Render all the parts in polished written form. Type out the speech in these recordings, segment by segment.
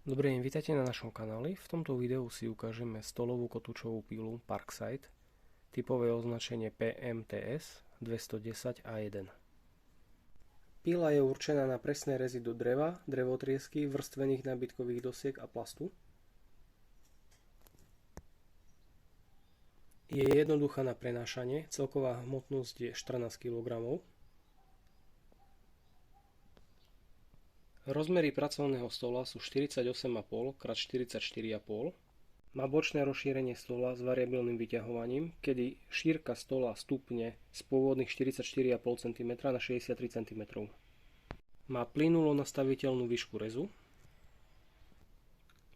Dobrý deň, vítajte na našom kanáli. V tomto videu si ukážeme stolovú kotúčovú pílu Parkside, typové označenie PMTS 210A1. Píla je určená na presné rezy do dreva, drevotriesky, vrstvených nábytkových dosiek a plastu. Je jednoduchá na prenášanie, celková hmotnosť je 14 kg. Rozmery pracovného stola sú 48,5 x 44,5. Má bočné rozšírenie stola s variabilným vyťahovaním, kedy šírka stola stupne z pôvodných 44,5 cm na 63 cm. Má plynulo nastaviteľnú výšku rezu,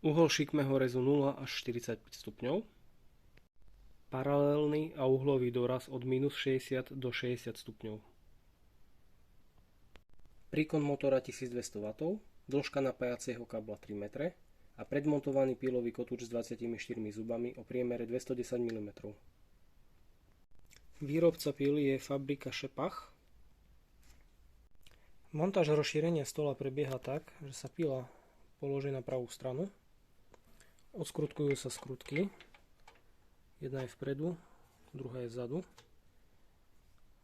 uhol šikmého rezu 0 až 45 stupňov, paralelný a uhlový doraz od -60 do 60 stupňov. Príkon motora 1200 W, dĺžka napájacieho kábla 3 m a predmontovaný pílový kotúč s 24 zubami o priemere 210 mm. Výrobca píly je fabrika Šepach. Montáž rozšírenia stola prebieha tak, že sa píla položí na pravú stranu, odskrutkujú sa skrutky, jedna je vpredu, druhá je vzadu.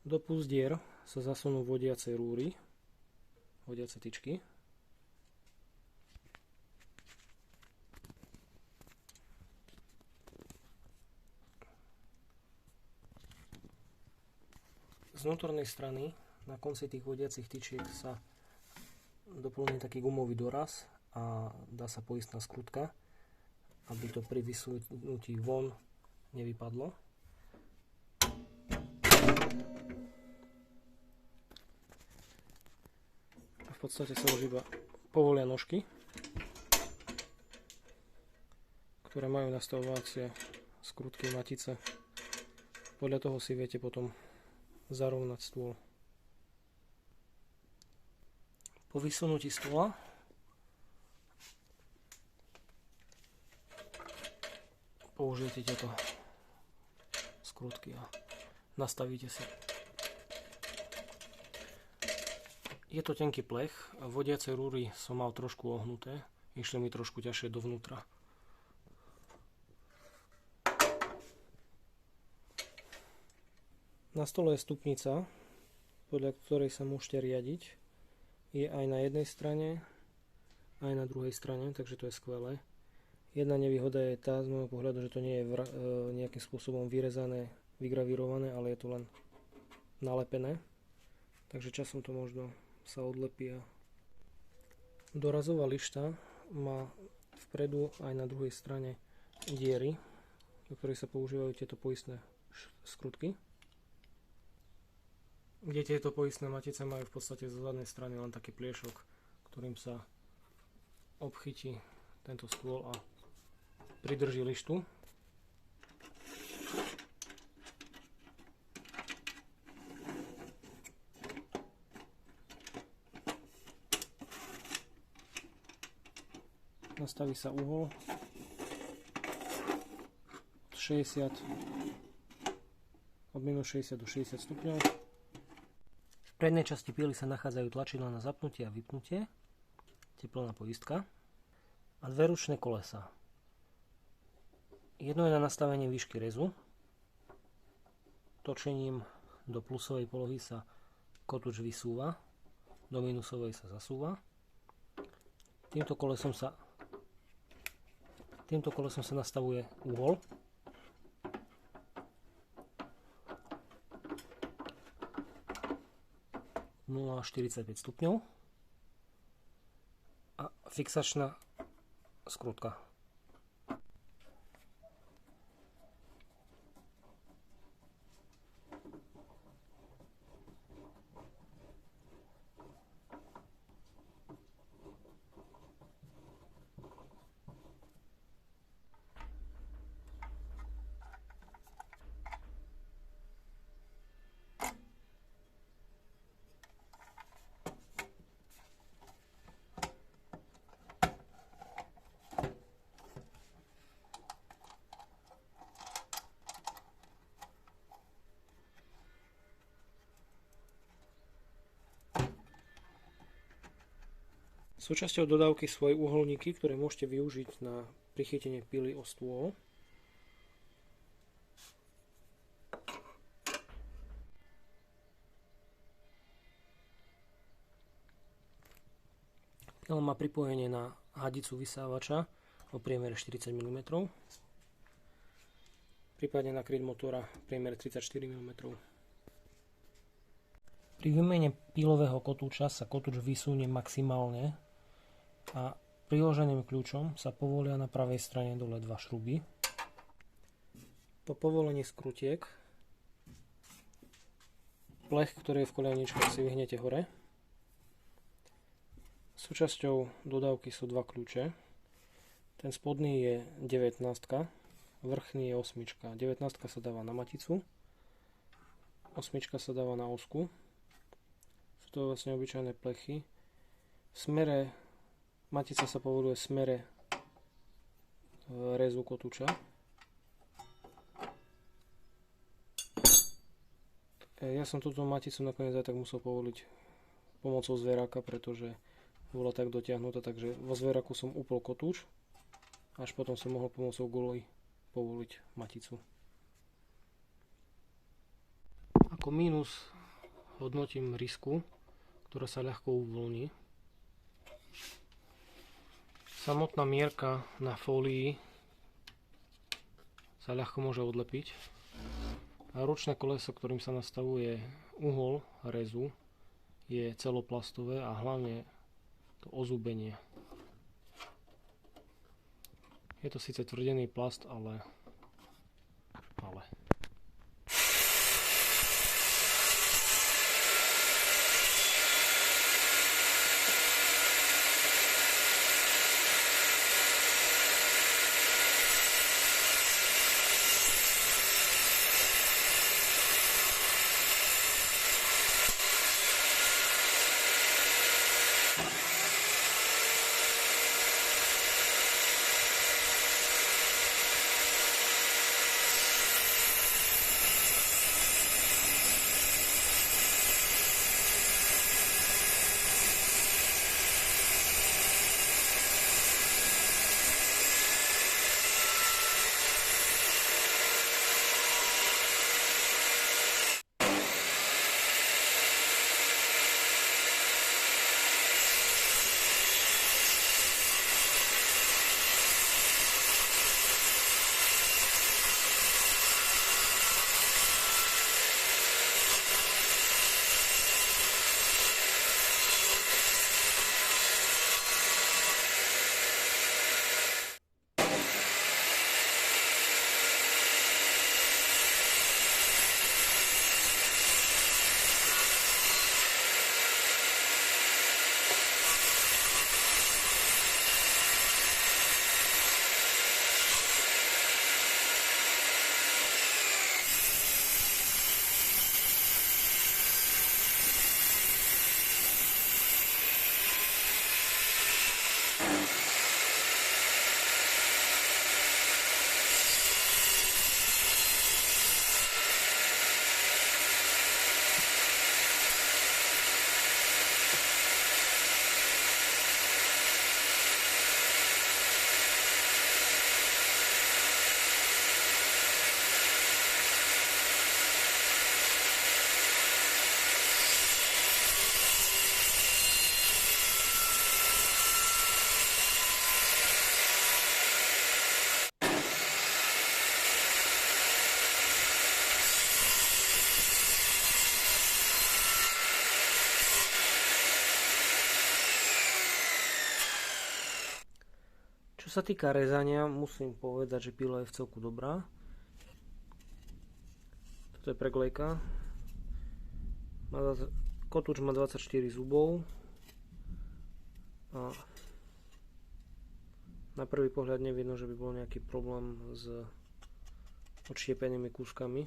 Do púzdier sa zasunú vodiace rúry, vodiace tyčky. Z vnútornej strany na konci tých vodiacich tyčiek sa doplní taký gumový doraz a dá sa poistná skrutka, aby to pri vysunutí von nevypadlo. V podstate sa už iba povolia nožky, ktoré majú nastavovacie skrutky matice. Podľa toho si viete potom zarovnať stôl. Po vysunutí stola použijete tieto skrutky a nastavíte si. Je to tenký plech, vodiace rúry som mal trošku ohnuté, išli mi trošku ťažšie dovnútra. Na stole je stupnica, podľa ktorej sa môžete riadiť. Je aj na jednej strane, aj na druhej strane, takže to je skvelé. Jedna nevýhoda je tá z môjho pohľadu, že to nie je nejakým spôsobom vyrezané, vygravírované, ale je to len nalepené. Takže časom to možno sa odlepí. Dorazová lišta má vpredu aj na druhej strane diery, do ktorých sa používajú tieto poistné skrutky, kde tieto poistné matice majú v podstate zo zadnej strany len taký pliešok, ktorým sa obchytí tento stôl a pridrží lištu. Nastaví sa uhol od minus 60 do 60 stupňov. V prednej časti píly sa nachádzajú tlačidlá na zapnutie a vypnutie, teplná poistka a dve ručné kolesá. Jedno je na nastavenie výšky rezu. Točením do plusovej polohy sa kotúč vysúva, do minusovej sa zasúva. Týmto kolesom sa nastavuje uhol. Nula 45 stupňov a fixačná skrutka. Súčasťou dodávky sú aj uholníky, ktoré môžete využiť na prichytenie pily o stôl. Pila má pripojenie na hadicu vysávača o priemere 40 mm, prípadne na kryt motora v priemere 34 mm. Pri výmene pilového kotúča sa kotúč vysunie maximálne a priloženým kľúčom sa povolia na pravej strane dole dva šruby. Po povolení skrutiek plech, ktorý je v koľajničkách, si vyhnete hore. Súčasťou dodávky sú dva kľúče. Ten spodný je 19, vrchný je 8. 19 sa dáva na maticu, 8 sa dáva na osku. Sú to vlastne obyčajné plechy. V smere, matica sa povoluje v smere rezu kotúča. Ja som túto maticu nakoniec aj tak musel povoliť pomocou zveráka, pretože bola tak dotiahnutá, takže vo zveráku som upol kotúč, až potom som mohol pomocou guľy povoliť maticu. Ako mínus hodnotím rysku, ktorá sa ľahko uvoľní. Samotná mierka na fólii sa ľahko môže odlepiť. A ručné koleso, ktorým sa nastavuje uhol rezu, je celoplastové a hlavne to ozúbenie. Je to síce tvrdený plast, ale čo sa týka rezania, musím povedať, že pila je v celku dobrá. Toto je preglejka. Kotúč má 24 zubov. A na prvý pohľad nevidno, že by bol nejaký problém s odštiepenými kúskami.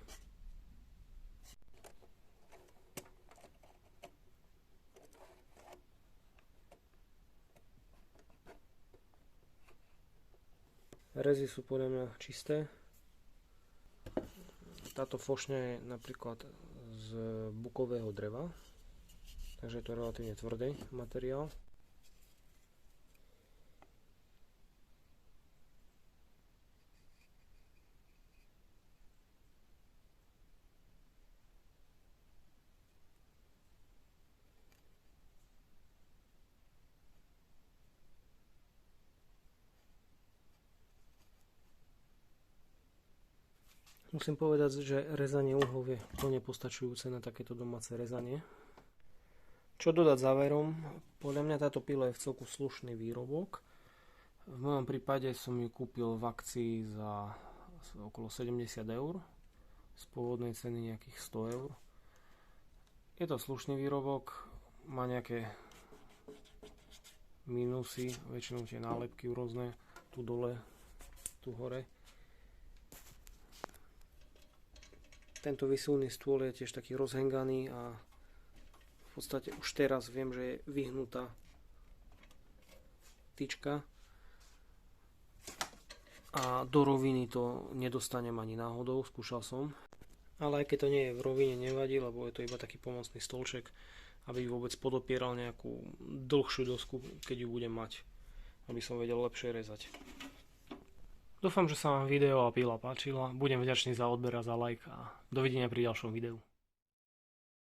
Rezy sú podľa mňa čisté. Táto fošňa je napríklad z bukového dreva, takže je to relatívne tvrdý materiál. Musím povedať, že rezanie uhlov je plne postačujúce na takéto domáce rezanie. Čo dodať záverom? Podľa mňa táto pila je v celku slušný výrobok. V mojom prípade som ju kúpil v akcii za okolo 70 eur. Z pôvodnej ceny nejakých 100 eur. Je to slušný výrobok, má nejaké minusy, väčšinou tie nálepky rôzne, tu dole, tu hore. Tento výsuvný stôl je tiež taký rozhenganý a v podstate už teraz viem, že je vyhnutá tyčka a do roviny to nedostanem ani náhodou, skúšal som. Ale aj keď to nie je v rovine, nevadí, lebo je to iba taký pomocný stolček, aby vôbec podopieral nejakú dlhšiu dosku, keď ju budem mať, aby som vedel lepšie rezať. Dúfam, že sa vám video a pila páčila. Budem vďačný za odber a za like a dovidenia pri ďalšom videu.